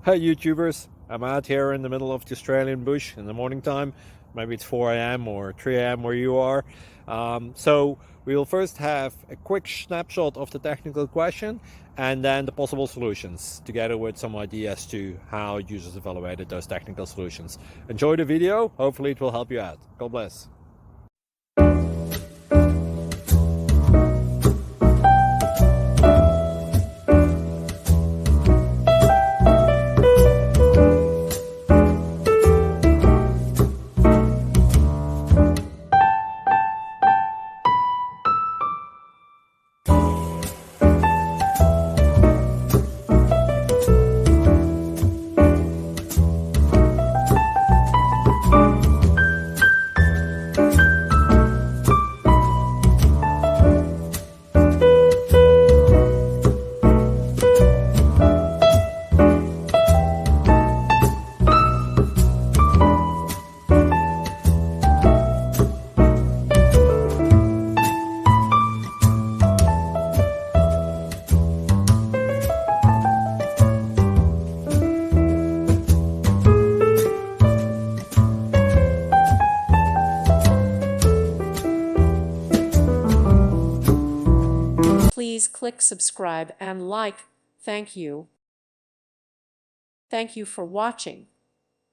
Hey YouTubers, I'm out here in the middle of the Australian bush in the morning time. Maybe it's 4 a.m. or 3 a.m. where you are. So we'll first have a quick snapshot of the technical question and then the possible solutions, together with some ideas to how users evaluated those technical solutions. Enjoy the video, hopefully it will help you out. God bless. Please click subscribe and like. Thank you. Thank you for watching.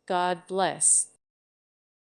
God bless.